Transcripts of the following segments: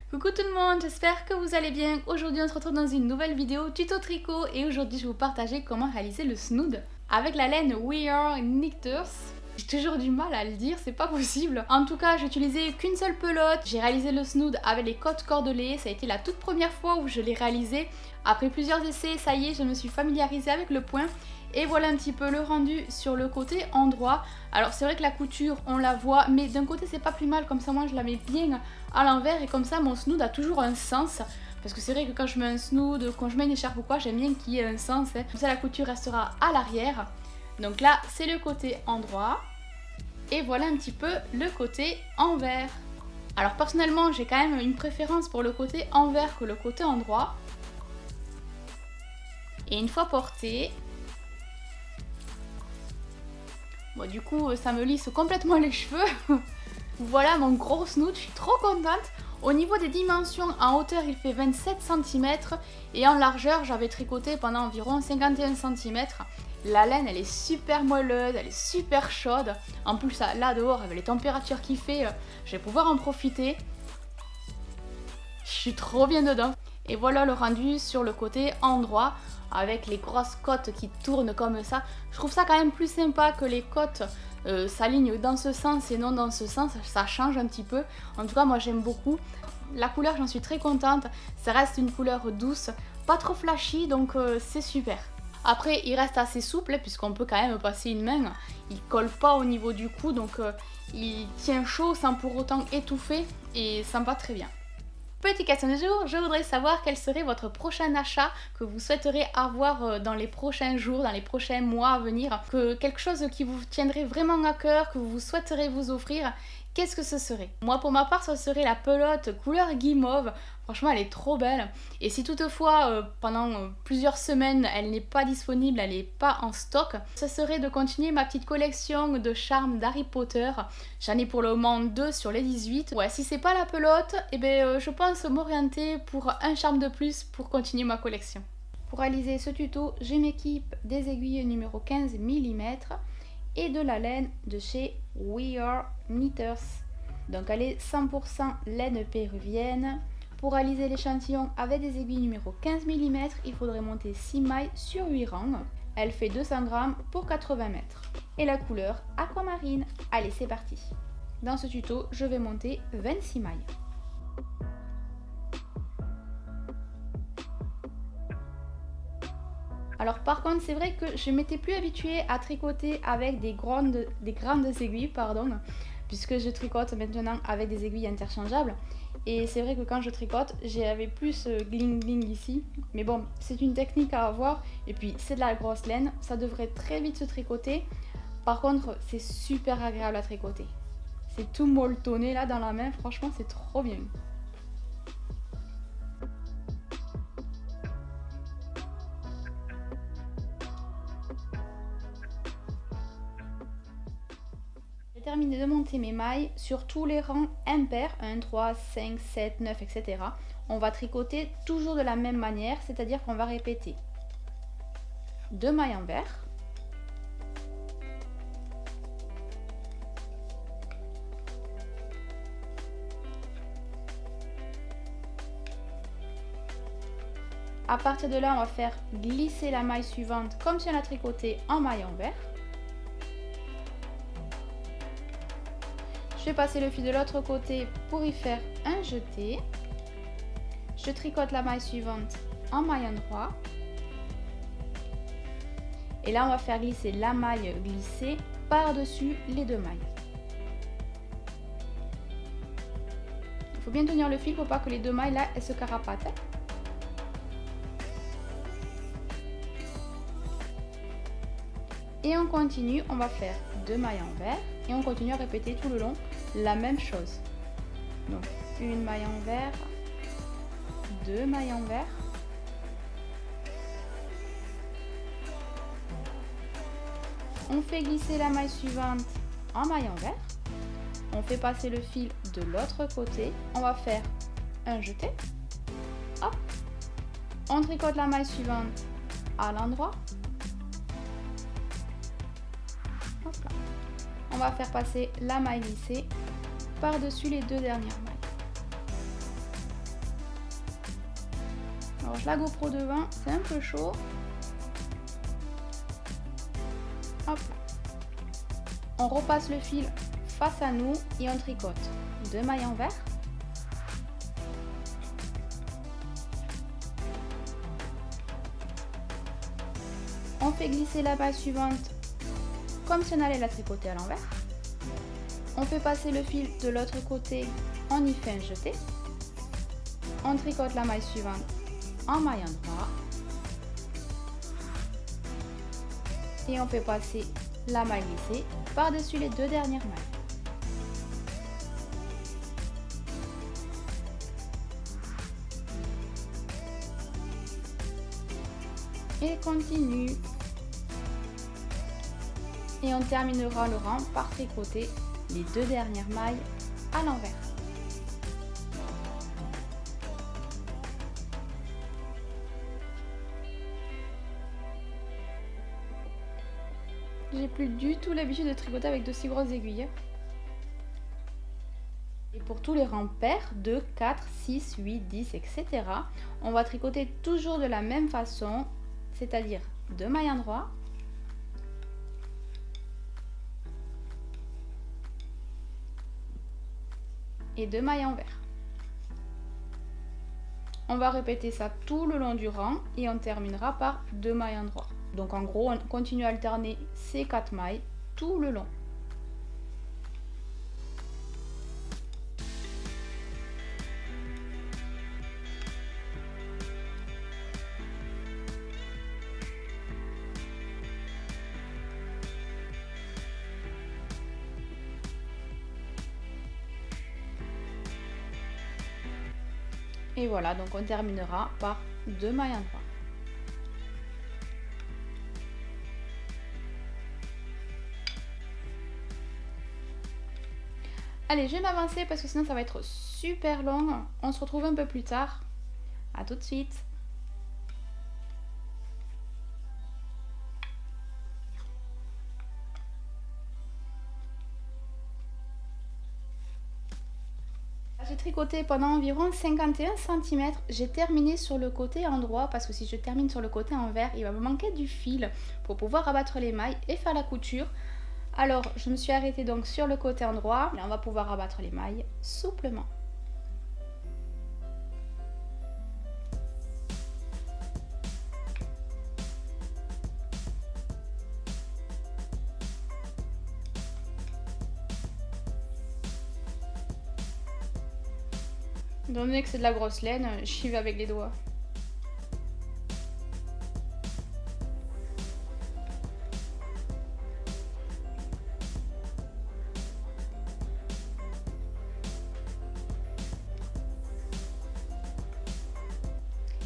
Coucou tout le monde, j'espère que vous allez bien. Aujourd'hui on se retrouve dans une nouvelle vidéo tuto tricot et aujourd'hui je vais vous partager comment réaliser le snood avec la laine We Are Kniters. J'ai toujours du mal à le dire, c'est pas possible. En tout cas, j'ai utilisé qu'une seule pelote. J'ai réalisé le snood avec les côtes cordelées. Ça a été la toute première fois où je l'ai réalisé. Après plusieurs essais, ça y est, je me suis familiarisée avec le point. Et voilà un petit peu le rendu sur le côté endroit. Alors c'est vrai que la couture, on la voit, mais d'un côté c'est pas plus mal. Comme ça, moi je la mets bien à l'envers et comme ça mon snood a toujours un sens. Parce que c'est vrai que quand je mets un snood, quand je mets une écharpe ou quoi, j'aime bien qu'il y ait un sens. Comme ça la couture restera à l'arrière. Donc là, c'est le côté endroit. Et voilà un petit peu le côté envers. Alors personnellement, j'ai quand même une préférence pour le côté envers que le côté endroit. Et une fois porté, bon, du coup, ça me lisse complètement les cheveux. Voilà mon gros snood, je suis trop contente. Au niveau des dimensions, en hauteur, il fait 27 cm et en largeur, j'avais tricoté pendant environ 51 cm. La laine, elle est super moelleuse, elle est super chaude. En plus, là dehors, avec les températures qu'il fait, je vais pouvoir en profiter. Je suis trop bien dedans. Et voilà le rendu sur le côté endroit, avec les grosses côtes qui tournent comme ça. Je trouve ça quand même plus sympa que les côtes s'alignent dans ce sens et non dans ce sens. Ça change un petit peu. En tout cas, moi j'aime beaucoup. La couleur, j'en suis très contente. Ça reste une couleur douce, pas trop flashy, donc c'est super. Après, il reste assez souple puisqu'on peut quand même passer une main. Il colle pas au niveau du cou, donc il tient chaud sans pour autant étouffer et ça me va très bien. Petite question du jour, je voudrais savoir quel serait votre prochain achat que vous souhaiteriez avoir dans les prochains jours, dans les prochains mois à venir, quelque chose qui vous tiendrait vraiment à cœur, que vous souhaiteriez vous offrir. Qu'est-ce que ce serait? Moi pour ma part, ce serait la pelote couleur guimauve. Franchement, elle est trop belle. Et si toutefois, pendant plusieurs semaines, elle n'est pas disponible, elle n'est pas en stock, ce serait de continuer ma petite collection de charmes d'Harry Potter. J'en ai pour le moment 2 sur les 18. Ouais, si c'est pas la pelote, eh ben, je pense m'orienter pour un charme de plus pour continuer ma collection. Pour réaliser ce tuto, je m'équipe des aiguilles numéro 15 mm et de la laine de chez We Are Kniters. Donc elle est 100% laine péruvienne. Pour réaliser l'échantillon avec des aiguilles numéro 15 mm, il faudrait monter 6 mailles sur 8 rangs. Elle fait 200 grammes pour 80 mètres. Et la couleur aquamarine. Allez, c'est parti. Dans ce tuto, je vais monter 26 mailles. Alors par contre, c'est vrai que je m'étais plus habituée à tricoter avec des grandes aiguilles, puisque je tricote maintenant avec des aiguilles interchangeables. Et c'est vrai que quand je tricote, j'avais plus gling gling ici. Mais bon, c'est une technique à avoir. Et puis c'est de la grosse laine, ça devrait très vite se tricoter. Par contre, c'est super agréable à tricoter. C'est tout molletonné là dans la main, franchement c'est trop bien. J'ai terminé de monter mes mailles sur tous les rangs impairs, 1, 3, 5, 7, 9, etc. On va tricoter toujours de la même manière, c'est-à-dire qu'on va répéter 2 mailles envers, à partir de là, on va faire glisser la maille suivante comme si on la tricotait en maille envers. Je vais passer le fil de l'autre côté pour y faire un jeté. Je tricote la maille suivante en maille endroit. Et là, on va faire glisser la maille glissée par-dessus les 2 mailles. Il faut bien tenir le fil pour pas que les 2 mailles là, elles se carapatent. Et on continue, on va faire 2 mailles envers et on continue à répéter tout le long la même chose. Donc une maille envers, 2 mailles envers. On fait glisser la maille suivante en maille envers. On fait passer le fil de l'autre côté. On va faire un jeté. Hop. On tricote la maille suivante à l'endroit. On va faire passer la maille glissée par-dessus les 2 dernières mailles. Alors je la GoPro devant, c'est un peu chaud. Hop. On repasse le fil face à nous et on tricote 2 mailles envers. On fait glisser la maille suivante comme si on allait la tricoter à l'envers. On fait passer le fil de l'autre côté, on y fait un jeté. On tricote la maille suivante en maille endroit. Et on fait passer la maille glissée par-dessus les 2 dernières mailles. Et continue. Et on terminera le rang par tricoter les 2 dernières mailles à l'envers. J'ai plus du tout l'habitude de tricoter avec de si grosses aiguilles. Et pour tous les rangs pairs, 2, 4, 6, 8, 10, etc., on va tricoter toujours de la même façon, c'est-à-dire 2 mailles endroit, et 2 mailles envers. On va répéter ça tout le long du rang et on terminera par 2 mailles endroit. Donc en gros, on continue à alterner ces 4 mailles tout le long. Et voilà, donc on terminera par 2 mailles endroit. Allez, je vais m'avancer parce que sinon ça va être super long. On se retrouve un peu plus tard. À tout de suite. J'ai tricoté pendant environ 51 cm. J'ai terminé sur le côté endroit parce que si je termine sur le côté envers, il va me manquer du fil pour pouvoir rabattre les mailles et faire la couture. Alors, je me suis arrêtée donc sur le côté endroit et on va pouvoir rabattre les mailles souplement. Étant donné que c'est de la grosse laine, j'y vais avec les doigts.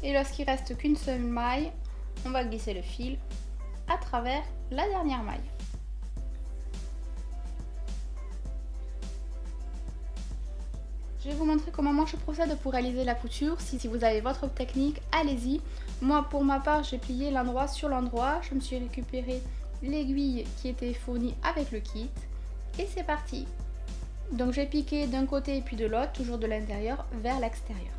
Et lorsqu'il reste qu'une seule maille, on va glisser le fil à travers la dernière maille. Je vais vous montrer comment moi je procède pour réaliser la couture. Si vous avez votre technique, allez-y. Moi pour ma part, j'ai plié l'endroit sur l'endroit. Je me suis récupéré l'aiguille qui était fournie avec le kit. Et c'est parti. Donc j'ai piqué d'un côté et puis de l'autre, toujours de l'intérieur vers l'extérieur.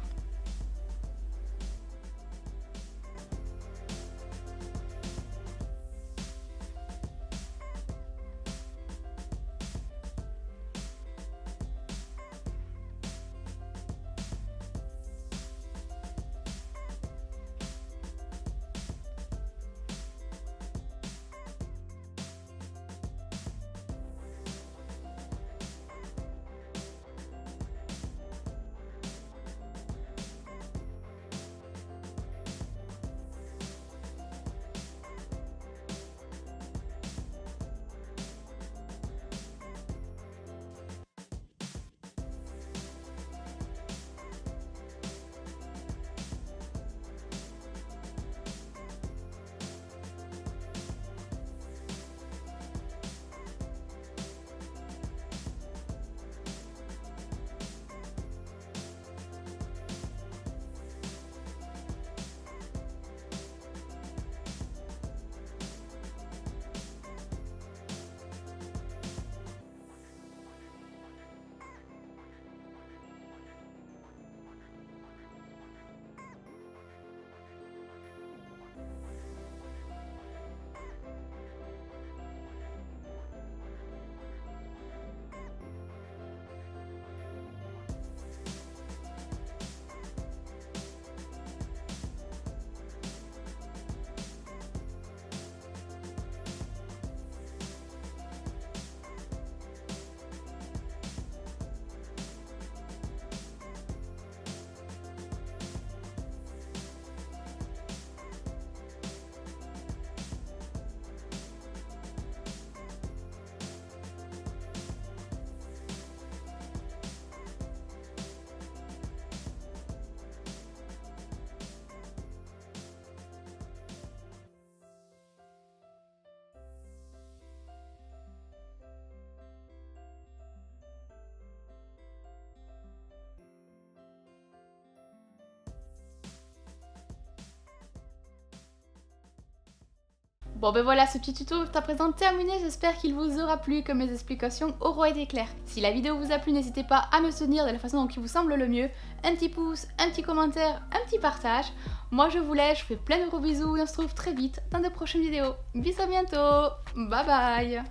Bon ben voilà, ce petit tuto est à présent terminé, j'espère qu'il vous aura plu, que mes explications auront été claires. Si la vidéo vous a plu, n'hésitez pas à me soutenir de la façon dont il vous semble le mieux. Un petit pouce, un petit commentaire, un petit partage. Moi je vous laisse, je vous fais plein de gros bisous et on se retrouve très vite dans de prochaines vidéos. Bisous, à bientôt, bye bye.